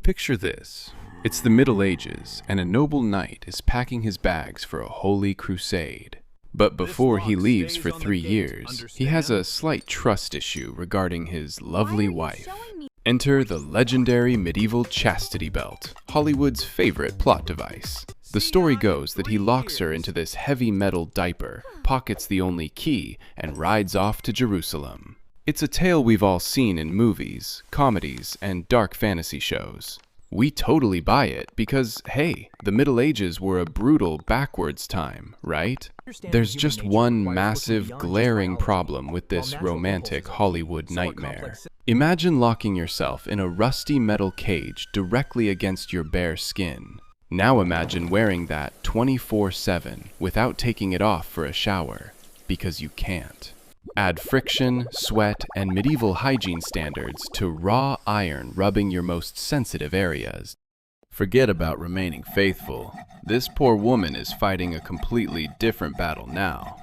Picture this. It's the Middle Ages, and a noble knight is packing his bags for a holy crusade. But before he leaves for 3 years, he has a slight trust issue regarding his lovely wife. Enter the legendary medieval chastity belt, Hollywood's favorite plot device. The story goes that he locks her into this heavy metal diaper, pockets the only key, and rides off to Jerusalem. It's a tale we've all seen in movies, comedies, and dark fantasy shows. We totally buy it because, hey, the Middle Ages were a brutal, backwards time, right? There's just one massive, glaring problem with this romantic Hollywood nightmare. Imagine locking yourself in a rusty metal cage directly against your bare skin. Now imagine wearing that 24/7 without taking it off for a shower, because you can't. Add friction, sweat, and medieval hygiene standards to raw iron rubbing your most sensitive areas. Forget about remaining faithful. This poor woman is fighting a completely different battle now.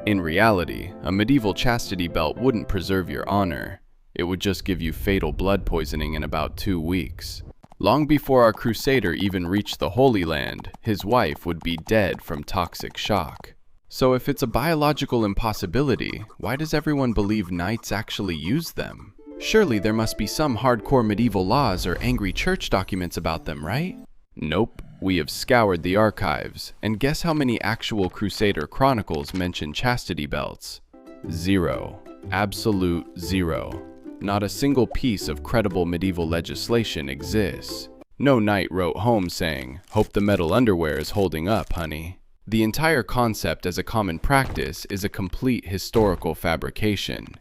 In reality, a medieval chastity belt wouldn't preserve your honor. It would just give you fatal blood poisoning in about 2 weeks. Long before our crusader even reached the Holy Land, his wife would be dead from toxic shock. So if it's a biological impossibility, why does everyone believe knights actually use them? Surely there must be some hardcore medieval laws or angry church documents about them, right? Nope, we have scoured the archives, and guess how many actual Crusader chronicles mention chastity belts? 0. Absolute 0. Not a single piece of credible medieval legislation exists. No knight wrote home saying, "Hope the metal underwear is holding up, honey." The entire concept as a common practice is a complete historical fabrication.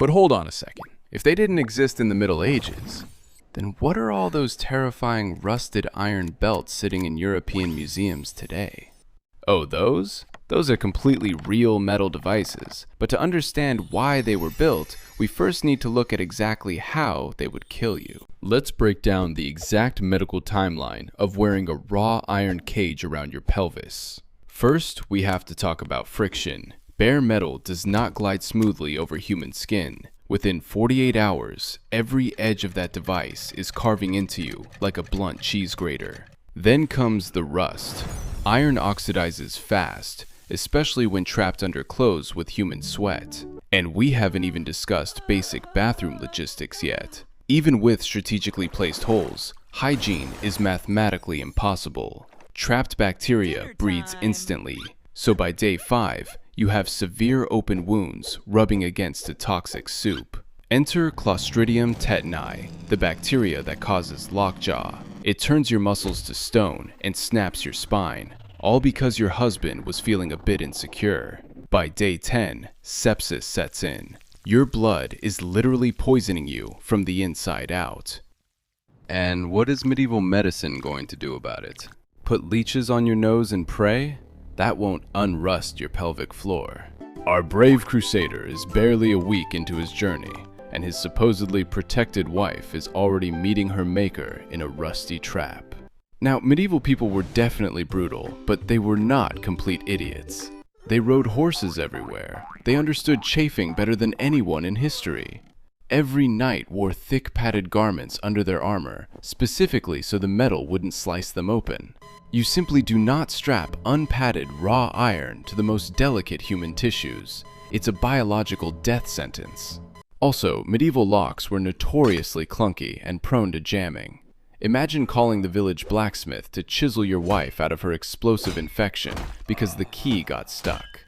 But hold on a second. If they didn't exist in the Middle Ages, then what are all those terrifying rusted iron belts sitting in European museums today? Oh, those? Those are completely real metal devices. But to understand why they were built, we first need to look at exactly how they would kill you. Let's break down the exact medical timeline of wearing a raw iron cage around your pelvis. First, we have to talk about friction. Bare metal does not glide smoothly over human skin. Within 48 hours, every edge of that device is carving into you like a blunt cheese grater. Then comes the rust. Iron oxidizes fast, especially when trapped under clothes with human sweat. And we haven't even discussed basic bathroom logistics yet. Even with strategically placed holes, hygiene is mathematically impossible. Trapped bacteria breeds instantly, so by day 5, you have severe open wounds rubbing against a toxic soup. Enter Clostridium tetani, the bacteria that causes lockjaw. It turns your muscles to stone and snaps your spine, all because your husband was feeling a bit insecure. By day 10, sepsis sets in. Your blood is literally poisoning you from the inside out. And what is medieval medicine going to do about it? Put leeches on your nose and pray? That won't unrust your pelvic floor. Our brave crusader is barely a week into his journey, and his supposedly protected wife is already meeting her maker in a rusty trap. Now, medieval people were definitely brutal, but they were not complete idiots. They rode horses everywhere. They understood chafing better than anyone in history. Every knight wore thick padded garments under their armor, specifically so the metal wouldn't slice them open. You simply do not strap unpadded raw iron to the most delicate human tissues. It's a biological death sentence. Also, medieval locks were notoriously clunky and prone to jamming. Imagine calling the village blacksmith to chisel your wife out of her explosive infection because the key got stuck.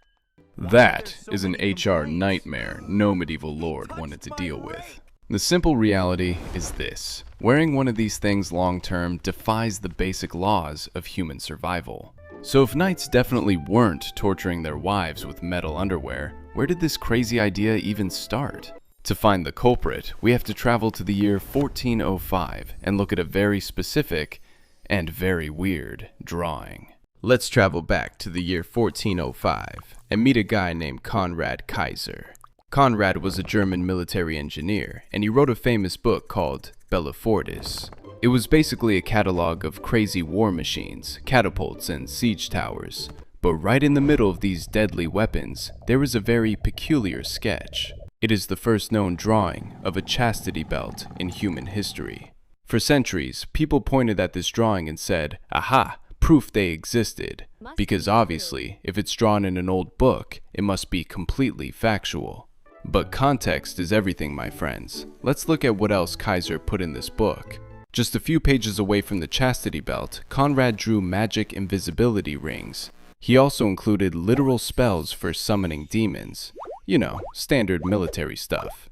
That is an HR nightmare no medieval lord wanted to deal with. The simple reality is this. Wearing one of these things long-term defies the basic laws of human survival. So if knights definitely weren't torturing their wives with metal underwear, where did this crazy idea even start? To find the culprit, we have to travel to the year 1405 and look at a very specific and very weird drawing. Let's travel back to the year 1405 and meet a guy named Conrad Kaiser. Conrad was a German military engineer, and he wrote a famous book called Bellefortis. It was basically a catalog of crazy war machines, catapults, and siege towers. But right in the middle of these deadly weapons, there is a very peculiar sketch. It is the first known drawing of a chastity belt in human history. For centuries, people pointed at this drawing and said, "Aha, proof they existed." Because obviously, if it's drawn in an old book, it must be completely factual. But context is everything, my friends. Let's look at what else Kaiser put in this book. Just a few pages away from the chastity belt, Conrad drew magic invisibility rings. He also included literal spells for summoning demons. You know, standard military stuff.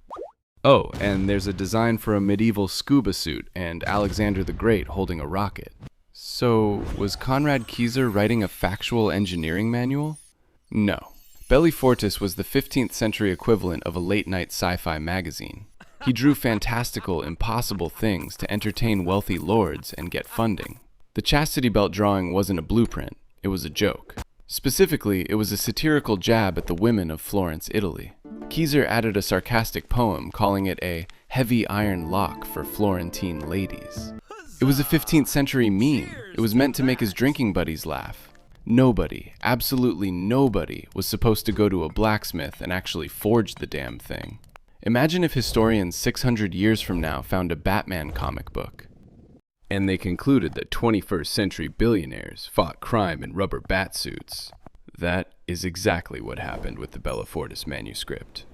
Oh, and there's a design for a medieval scuba suit and Alexander the Great holding a rocket. So, was Conrad Kaiser writing a factual engineering manual? No. Bellifortis was the 15th century equivalent of a late-night sci-fi magazine. He drew fantastical, impossible things to entertain wealthy lords and get funding. The chastity belt drawing wasn't a blueprint, it was a joke. Specifically, it was a satirical jab at the women of Florence, Italy. Kaiser added a sarcastic poem calling it a heavy iron lock for Florentine ladies. It was a 15th century meme. It was meant to make his drinking buddies laugh. Nobody, absolutely nobody, was supposed to go to a blacksmith and actually forge the damn thing. Imagine if historians 600 years from now found a Batman comic book. And they concluded that 21st century billionaires fought crime in rubber bat suits. That is exactly what happened with the Bellifortis manuscript.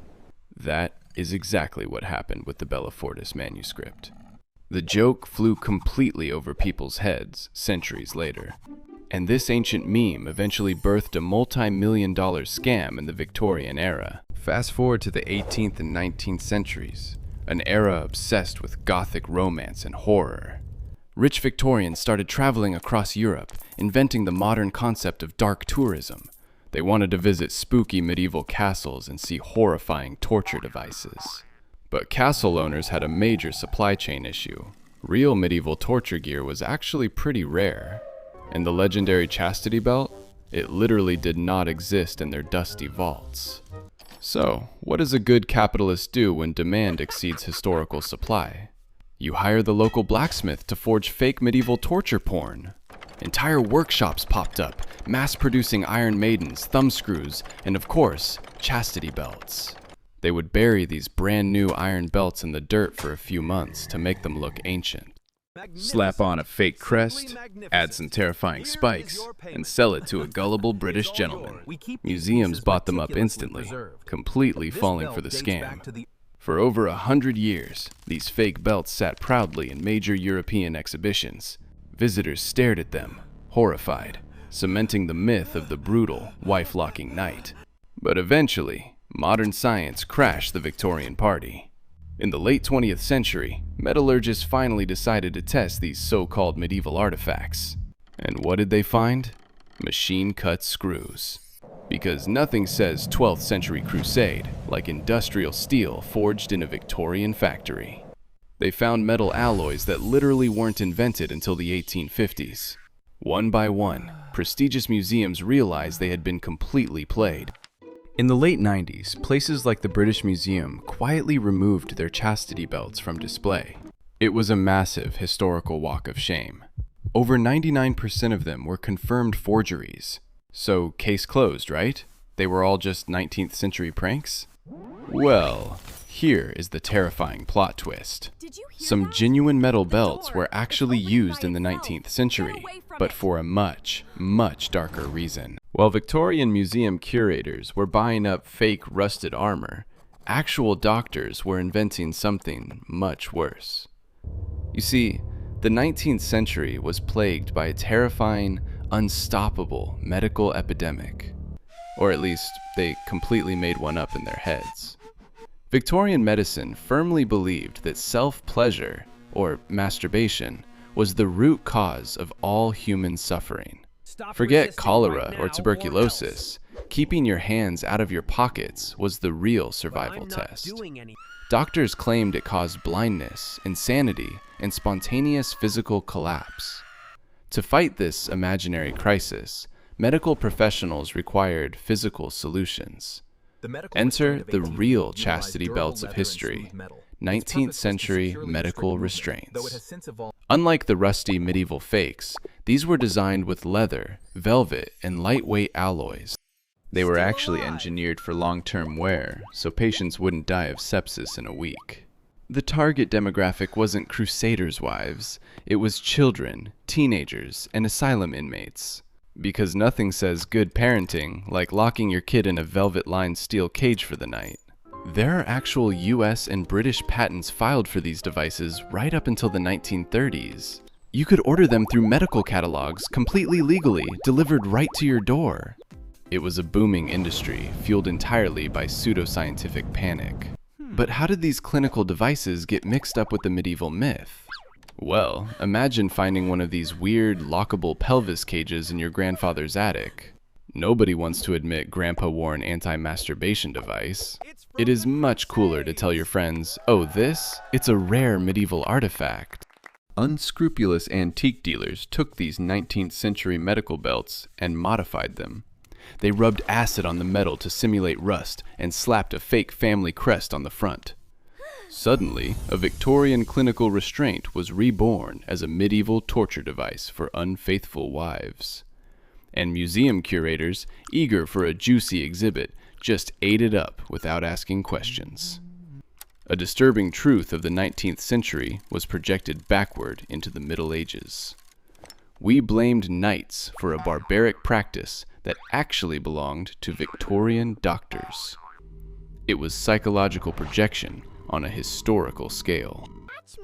That is exactly what happened with the Bellifortis manuscript. The joke flew completely over people's heads centuries later. And this ancient meme eventually birthed a multi-million-dollar scam in the Victorian era. Fast forward to the 18th and 19th centuries, an era obsessed with Gothic romance and horror. Rich Victorians started traveling across Europe, inventing the modern concept of dark tourism. They wanted to visit spooky medieval castles and see horrifying torture devices. But castle owners had a major supply chain issue. Real medieval torture gear was actually pretty rare. And the legendary chastity belt? It literally did not exist in their dusty vaults. So, what does a good capitalist do when demand exceeds historical supply? You hire the local blacksmith to forge fake medieval torture porn. Entire workshops popped up, mass-producing Iron Maidens, thumbscrews, and of course, chastity belts. They would bury these brand new iron belts in the dirt for a few months to make them look ancient. Slap on a fake crest, add some terrifying spikes, and sell it to a gullible British gentleman. Museums bought them up instantly, completely falling for the scam. For over 100 years, these fake belts sat proudly in major European exhibitions. Visitors stared at them, horrified, cementing the myth of the brutal, wife-locking knight. But eventually, modern science crashed the Victorian party. In the late 20th century, metallurgists finally decided to test these so-called medieval artifacts. And what did they find? Machine-cut screws. Because nothing says 12th century crusade like industrial steel forged in a Victorian factory. They found metal alloys that literally weren't invented until the 1850s. One by one, prestigious museums realized they had been completely played. In the late 90s, places like the British Museum quietly removed their chastity belts from display. It was a massive historical walk of shame. Over 99% of them were confirmed forgeries. So, case closed, right? They were all just 19th century pranks? Well, here is the terrifying plot twist. Some genuine metal belts were actually used in the 19th century, but for a much, much darker reason. While Victorian museum curators were buying up fake rusted armor, actual doctors were inventing something much worse. You see, the 19th century was plagued by a terrifying, unstoppable medical epidemic. Or at least, they completely made one up in their heads. Victorian medicine firmly believed that self-pleasure, or masturbation, was the root cause of all human suffering. Forget cholera or tuberculosis. Keeping your hands out of your pockets was the real survival test. Doctors claimed it caused blindness, insanity, and spontaneous physical collapse. To fight this imaginary crisis, medical professionals required physical solutions. Enter the real chastity belts of history, 19th century medical restraints. Unlike the rusty medieval fakes, these were designed with leather, velvet, and lightweight alloys. They were actually engineered for long-term wear, so patients wouldn't die of sepsis in a week. The target demographic wasn't crusaders' wives, it was children, teenagers, and asylum inmates. Because nothing says good parenting like locking your kid in a velvet-lined steel cage for the night. There are actual US and British patents filed for these devices right up until the 1930s. You could order them through medical catalogs completely legally, delivered right to your door. It was a booming industry, fueled entirely by pseudoscientific panic. But how did these clinical devices get mixed up with the medieval myth? Well, imagine finding one of these weird, lockable pelvis cages in your grandfather's attic. Nobody wants to admit Grandpa wore an anti-masturbation device. It is much cooler to tell your friends, oh it's a rare medieval artifact. Unscrupulous antique dealers took these 19th century medical belts and modified them. They rubbed acid on the metal to simulate rust and slapped a fake family crest on the front. Suddenly, a Victorian clinical restraint was reborn as a medieval torture device for unfaithful wives. And museum curators, eager for a juicy exhibit, just ate it up without asking questions. A disturbing truth of the 19th century was projected backward into the Middle Ages. We blamed knights for a barbaric practice that actually belonged to Victorian doctors. It was psychological projection on a historical scale.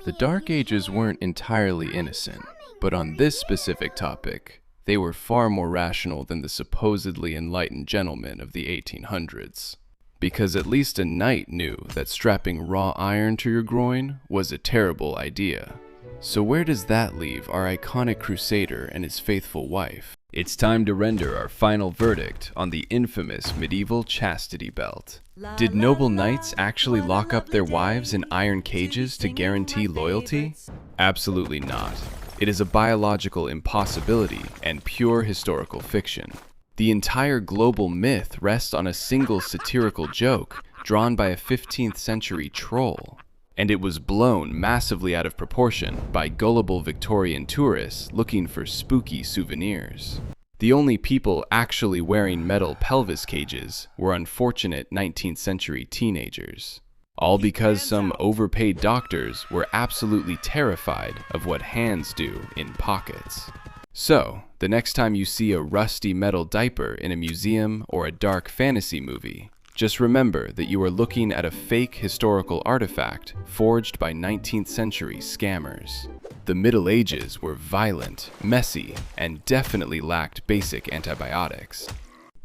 The Dark Ages weren't entirely innocent, but on this specific topic, they were far more rational than the supposedly enlightened gentlemen of the 1800s. Because at least a knight knew that strapping raw iron to your groin was a terrible idea. So where does that leave our iconic crusader and his faithful wife? It's time to render our final verdict on the infamous medieval chastity belt. Did noble knights actually lock up their wives in iron cages to guarantee loyalty? Absolutely not. It is a biological impossibility and pure historical fiction. The entire global myth rests on a single satirical joke drawn by a 15th century troll. And it was blown massively out of proportion by gullible Victorian tourists looking for spooky souvenirs. The only people actually wearing metal pelvis cages were unfortunate 19th century teenagers. All because some overpaid doctors were absolutely terrified of what hands do in pockets. So, the next time you see a rusty metal diaper in a museum or a dark fantasy movie, just remember that you are looking at a fake historical artifact forged by 19th century scammers. The Middle Ages were violent, messy, and definitely lacked basic antibiotics.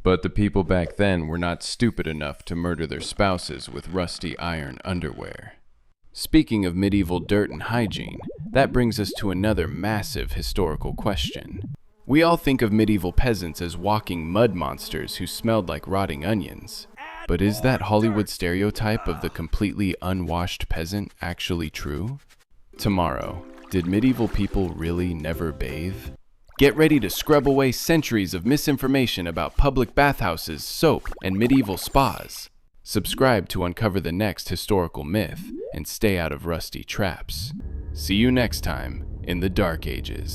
But the people back then were not stupid enough to murder their spouses with rusty iron underwear. Speaking of medieval dirt and hygiene, that brings us to another massive historical question. We all think of medieval peasants as walking mud monsters who smelled like rotting onions. But is that Hollywood stereotype of the completely unwashed peasant actually true? Tomorrow, did medieval people really never bathe? Get ready to scrub away centuries of misinformation about public bathhouses, soap, and medieval spas. Subscribe to uncover the next historical myth and stay out of rusty traps. See you next time in the Dark Ages.